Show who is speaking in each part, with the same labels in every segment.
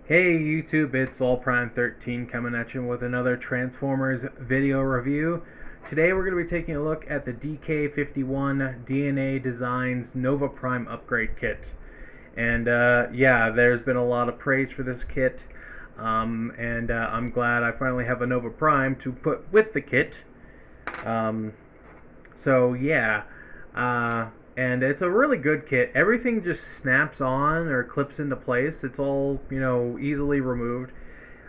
Speaker 1: Hey YouTube, it's AllPrime13 coming at you with another Transformers video review. Today we're going to be taking a look at the DK51 DNA Designs Nova Prime Upgrade Kit. And yeah, there's been a lot of praise for this kit. And I'm glad I finally have a Nova Prime to put with the kit. Um, so yeah, and it's a really good kit. Everything just snaps on or clips into place. It's all, easily removed.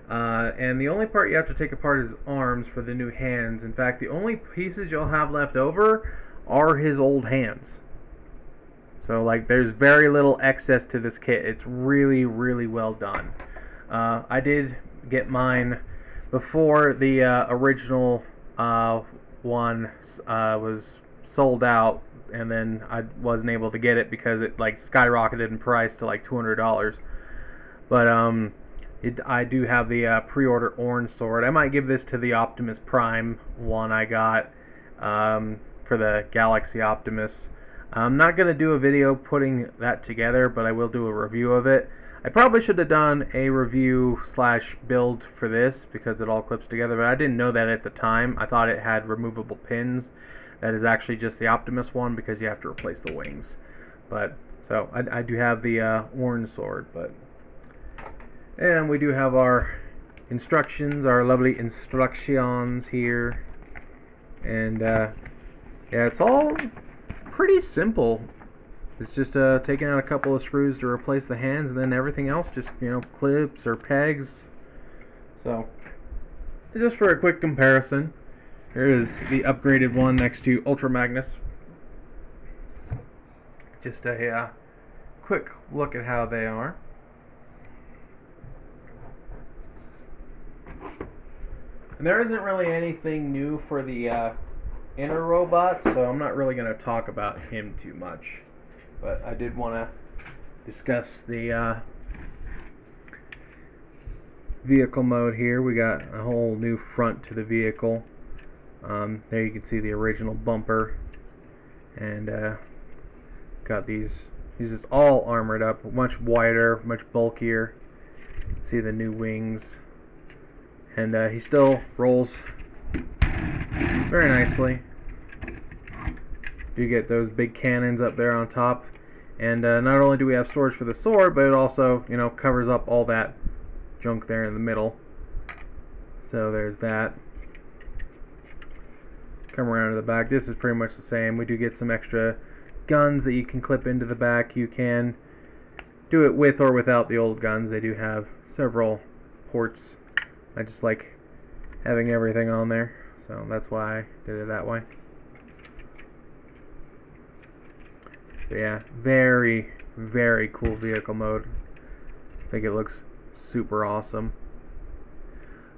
Speaker 1: And the only part you have to take apart is arms for the new hands. In fact, the only pieces you'll have left over are his old hands. So like, there's very little excess to this kit. It's really, really well done. I did get mine before the original one was sold out, and then I wasn't able to get it because it like skyrocketed in price to like $200. But I do have the pre-order orange sword. I might give this to the Optimus Prime one I got for the Galaxy Optimus. I'm not going to do a video putting that together, but I will do a review of it. I probably should have done a review slash build for this because it all clips together, but I didn't know that at the time. I thought it had removable pins. That is actually just the Optimus one because you have to replace the wings. But so I do have the orange sword, and we do have our instructions, our lovely instructions here, and yeah, it's all pretty simple. It's just taking out a couple of screws to replace the hands, and then everything else just, clips or pegs. So, just for a quick comparison, here is the upgraded one next to Ultra Magnus. Just a quick look at how they are. And there isn't really anything new for the inner robot, so I'm not really going to talk about him too much. But I did want to discuss the vehicle mode here. We got a whole new front to the vehicle. There you can see the original bumper, and got these. He's just all armored up, much wider, much bulkier. See the new wings, and he still rolls very nicely. You get those big cannons up there on top, and not only do we have storage for the sword, but it also, covers up all that junk there in the middle. So there's that. Come around to the back. This is pretty much the same. We do get some extra guns that you can clip into the back. You can do it with or without the old guns. They do have several ports. I just like having everything on there, so that's why I did it that way. But yeah, very, very cool vehicle mode. I think it looks super awesome.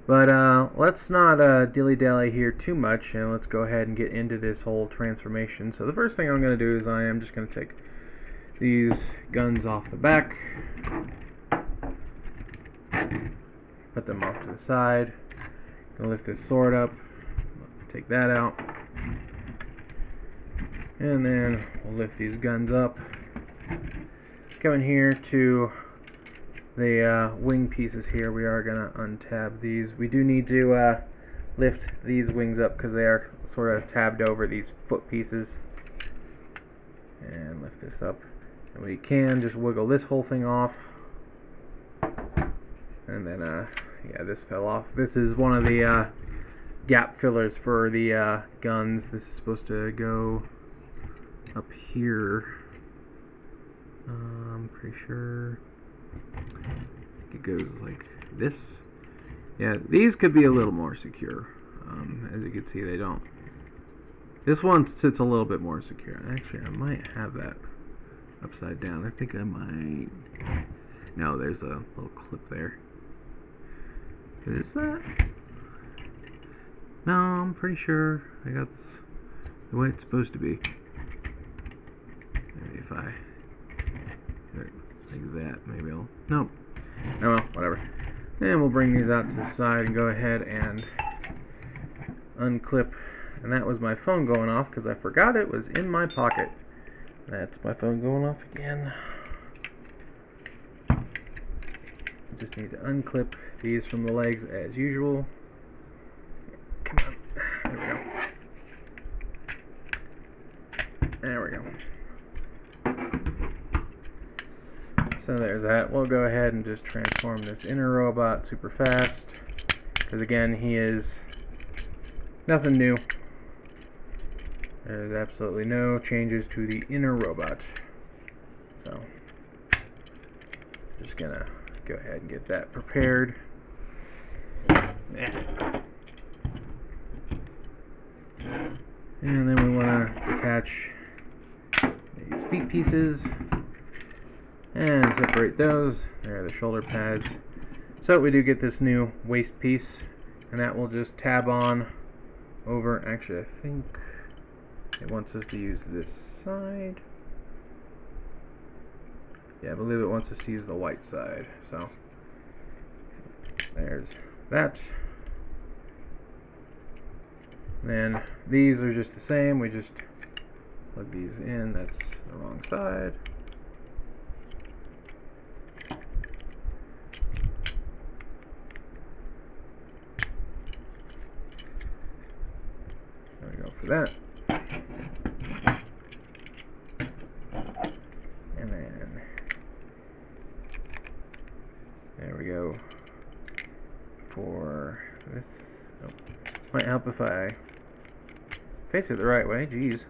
Speaker 1: But let's not dilly-dally here too much, and let's go ahead and get into this whole transformation. So the first thing I'm going to do is I am just going to take these guns off the back, put them off to the side, gonna lift this sword up, take that out, and then we'll lift these guns up. Coming here to the wing pieces here, we are going to untab these. We do need to lift these wings up because they are sort of tabbed over these foot pieces. And lift this up. And we can just wiggle this whole thing off. And then, yeah, this fell off. This is one of the gap fillers for the guns. This is supposed to go up here. I'm pretty sure it goes like this. Yeah, these could be a little more secure. As you can see, they don't. This one sits a little bit more secure. Actually, I might have that upside down. I think I might. No, there's a little clip there. Is that? No, I'm pretty sure I got this the way it's supposed to be. Maybe if I like that, maybe I'll. Nope. Oh well, whatever. And we'll bring these out to the side and go ahead and unclip. And that was my phone going off because I forgot it was in my pocket. That's my phone going off again. just need to unclip these from the legs as usual. Come on. There we go. So there's that. We'll go ahead and just transform this inner robot super fast, because again, he is nothing new. There's absolutely no changes to the inner robot. So just gonna go ahead and get that prepared. And then we want to attach these feet pieces and separate those. There are the shoulder pads. So we do get this new waist piece, and that will just tab on over. Actually, I think it wants us to use this side. Yeah, I believe it wants us to use the white side. So there's that. Then these are just the same. We just plug these in. That's the wrong side. There we go for that. And then there we go for this. Oh, might help if I face it the right way. Jeez.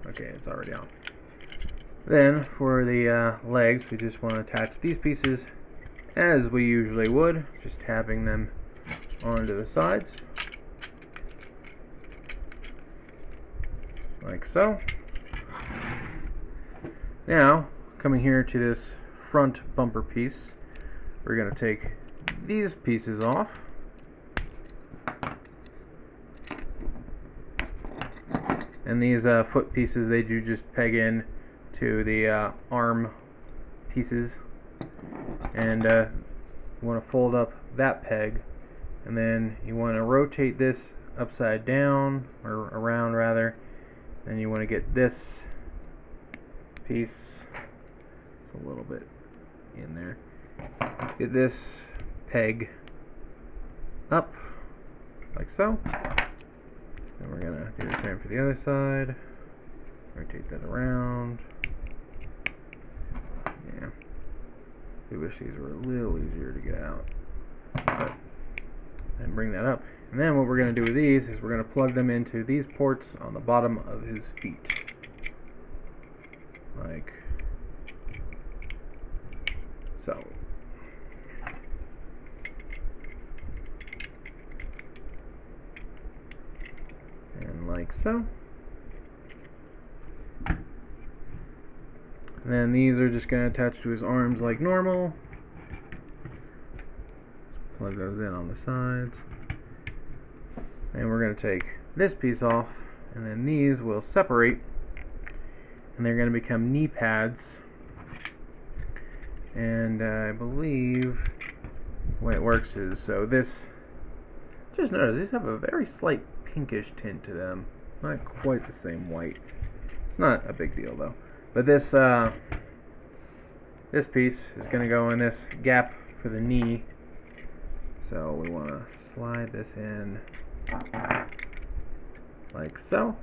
Speaker 1: Okay, it's already on. Then for the legs, we just want to attach these pieces as we usually would, just tapping them onto the sides like so. Now, coming here to this front bumper piece, we're going to take these pieces off. And these foot pieces, they do just peg in to the arm pieces. And you want to fold up that peg, and then you want to rotate this upside down, or around rather, and you want to get this piece, it's a little bit in there, get this peg up like so. And we're gonna do the same for the other side. Rotate that around. Yeah. We wish these were a little easier to get out. But, and bring that up. And then what we're gonna do with these is we're gonna plug them into these ports on the bottom of his feet. Like so. And like so. And then these are just going to attach to his arms like normal. Plug those in on the sides. And we're going to take this piece off, and then these will separate, and they're going to become knee pads. And I believe the way it works is, so this, just notice these have a very slight pinkish tint to them. Not quite the same white. It's not a big deal though. But this this piece is going to go in this gap for the knee. So we want to slide this in like so.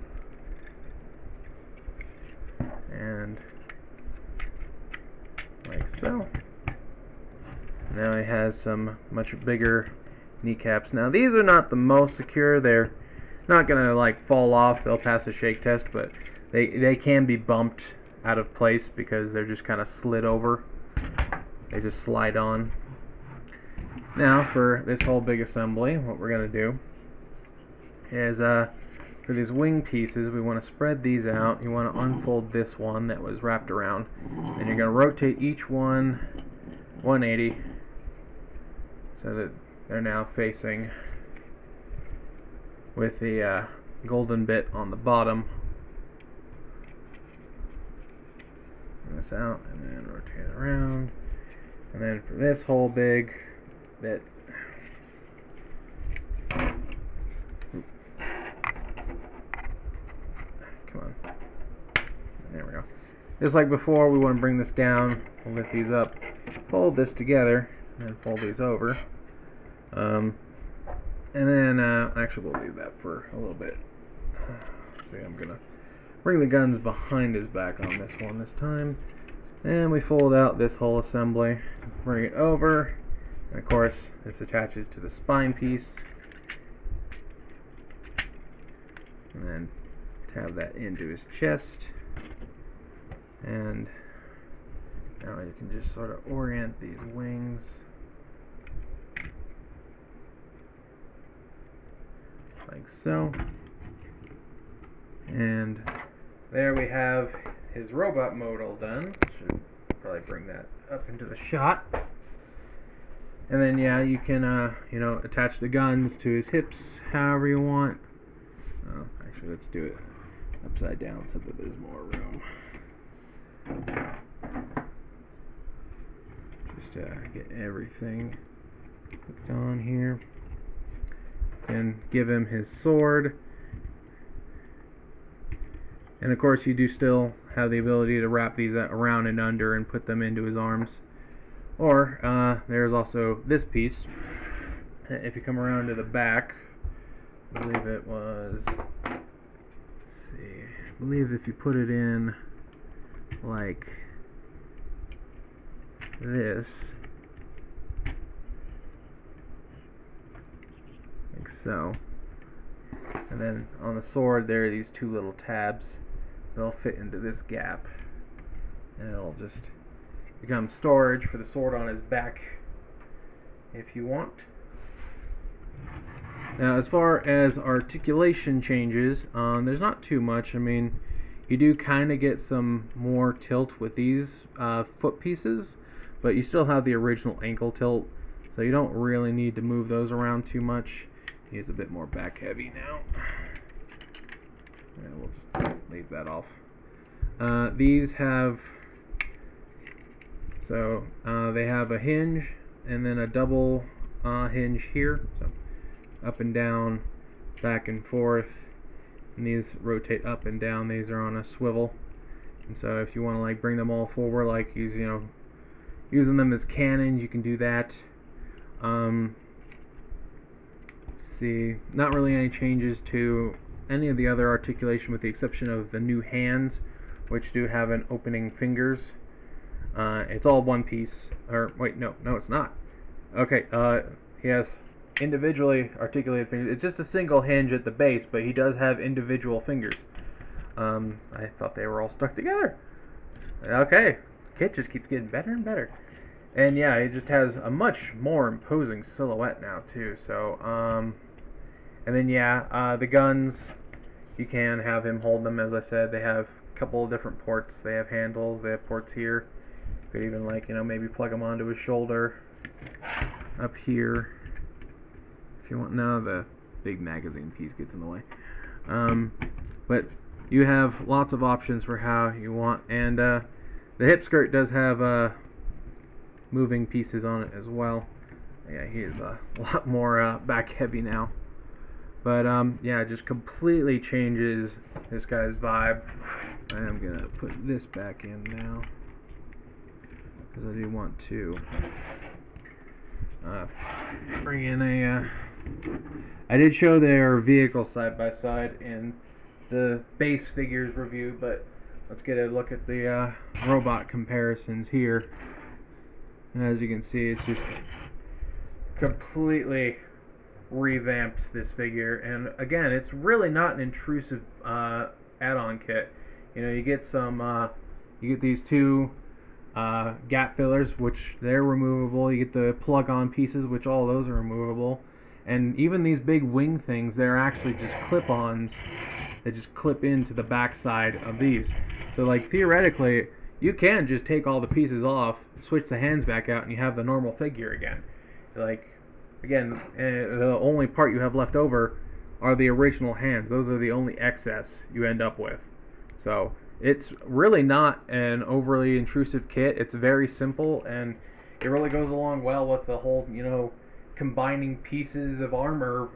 Speaker 1: And like so. Now he has some much bigger kneecaps. Now these are not the most secure. They're not going to like fall off. They'll pass a shake test, but they can be bumped out of place because they're just kind of slid over. They just slide on. Now for this whole big assembly, what we're going to do is for these wing pieces, we want to spread these out. You want to unfold this one that was wrapped around, and you're going to rotate each one 180 so that they're now facing with the golden bit on the bottom. Bring this out and then rotate it around. And then for this whole big bit, come on, there we go. Just like before, we want to bring this down, we'll lift these up, fold this together, and then fold these over. And then, actually we'll leave that for a little bit. See, I'm going to bring the guns behind his back on this one this time. And we fold out this whole assembly, bring it over, and of course this attaches to the spine piece. And then tab that into his chest. And now you can just sort of orient these wings like so. And there we have his robot mode all done. Should probably bring that up into the shot. And then yeah, you can you know, attach the guns to his hips however you want. Actually, let's do it upside down so that there's more room. Just get everything hooked on here. And give him his sword. And of course you do still have the ability to wrap these around and under and put them into his arms. Or there's also this piece. If you come around to the back, I believe it was, let's see, I believe if you put it in like this, like so, and then on the sword there are these two little tabs. They'll fit into this gap, and it'll just become storage for the sword on his back if you want. Now, as far as articulation changes, there's not too much. I mean, you do kind of get some more tilt with these foot pieces, but you still have the original ankle tilt, so you don't really need to move those around too much. He's a bit more back heavy now. And we'll just leave that off. These have, so they have a hinge and then a double hinge here. So up and down, back and forth, and these rotate up and down. These are on a swivel, and so if you want to like bring them all forward, like using them as cannons, you can do that. Let's see, not really any changes to any of the other articulation with the exception of the new hands, which do have an opening fingers. It's all one piece, or wait, no it's not. Okay, he has individually articulated fingers. It's just a single hinge at the base, but he does have individual fingers. I thought they were all stuck together. Okay, kit just keeps getting better and better. And yeah, it just has a much more imposing silhouette now too. So, and then yeah, the guns, you can have him hold them. As I said, they have a couple of different ports. They have handles. They have ports here. You could even like maybe plug them onto his shoulder up here. If you want, no, the big magazine piece gets in the way. But you have lots of options for how you want, and the hip skirt does have moving pieces on it as well. Yeah, he is a lot more back heavy now. But yeah, it just completely changes this guy's vibe. I'm gonna put this back in now because I do want to bring in a. I did show their vehicle side by side in the base figures review, but let's get a look at the robot comparisons here. And as you can see, it's just completely revamped this figure. And again, it's really not an intrusive add-on kit. You get some, you get these two gap fillers, which they're removable. You get the plug-on pieces, which all those are removable. And even these big wing things, they're actually just clip-ons that just clip into the backside of these. So like theoretically, you can just take all the pieces off, switch the hands back out, and you have the normal figure again. Like, again, the only part you have left over are the original hands. Those are the only excess you end up with. So it's really not an overly intrusive kit. It's very simple, and it really goes along well with the whole, combining pieces of armor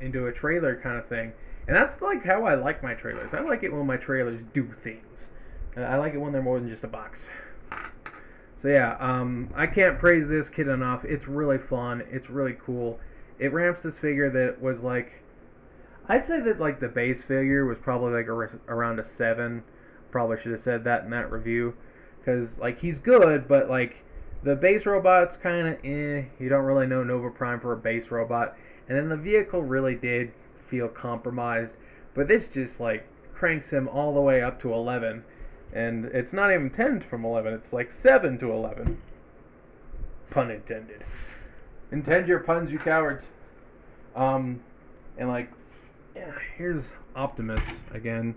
Speaker 1: into a trailer kind of thing. And that's like how I like my trailers. I like it when my trailers do things. I like it when they're more than just a box. So yeah, I can't praise this kit enough. It's really fun. It's really cool. It ramps this figure that was like, I'd say that like the base figure was probably like around a 7. Probably should have said that in that review, because like he's good, but like the base robot's kind of You don't really know Nova Prime for a base robot, and then the vehicle really did feel compromised. But this just like cranks him all the way up to 11, and it's not even 10 from 11. It's like 7 to 11. Pun intended. Intend your puns, you cowards. And like, yeah, here's Optimus again.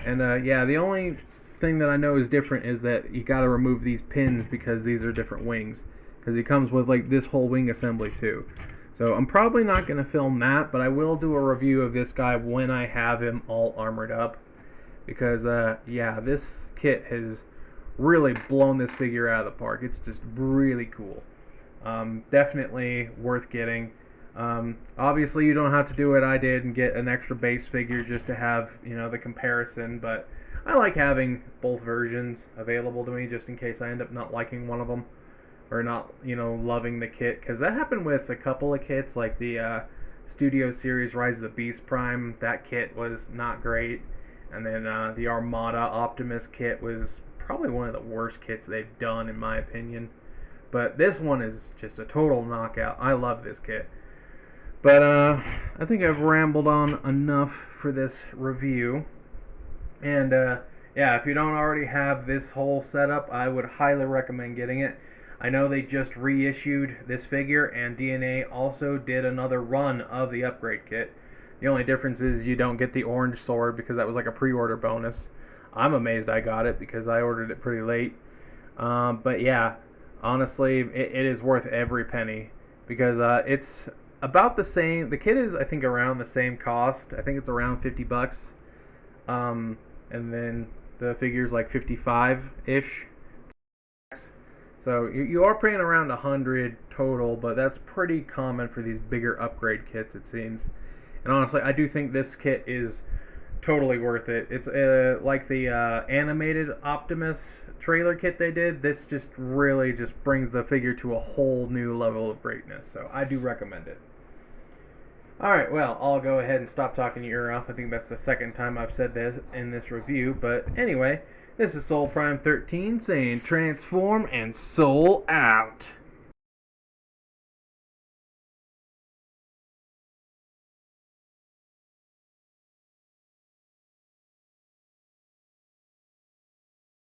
Speaker 1: And yeah, the only thing that I know is different is that you got to remove these pins because these are different wings. Because he comes with like this whole wing assembly too. So I'm probably not going to film that, but I will do a review of this guy when I have him all armored up. Because yeah, this kit has really blown this figure out of the park. It's just really cool. Definitely worth getting. Obviously, you don't have to do what I did and get an extra base figure just to have, you know, the comparison, but I like having both versions available to me just in case I end up not liking one of them or not, you know, loving the kit, because that happened with a couple of kits, like the Studio Series Rise of the Beast Prime. That kit was not great, and then the Armada Optimus kit was probably one of the worst kits they've done in my opinion. But this one is just a total knockout. I love this kit. But I think I've rambled on enough for this review. And yeah, if you don't already have this whole setup, I would highly recommend getting it. I know they just reissued this figure, and DNA also did another run of the upgrade kit. The only difference is you don't get the orange sword because that was like a pre-order bonus. I'm amazed I got it because I ordered it pretty late. But yeah, honestly, it is worth every penny because it's about the same. The kit is, I think, around the same cost. I think it's around $50. And then the figure's like 55-ish. So you are paying around 100 total, but that's pretty common for these bigger upgrade kits, it seems. And honestly, I do think this kit is totally worth it. It's like the animated Optimus trailer kit they did. This just really just brings the figure to a whole new level of greatness. So I do recommend it. Alright, well, I'll go ahead and stop talking your ear off. I think that's the second time I've said this in this review. But anyway, this is Soul Prime 13 saying transform and soul out.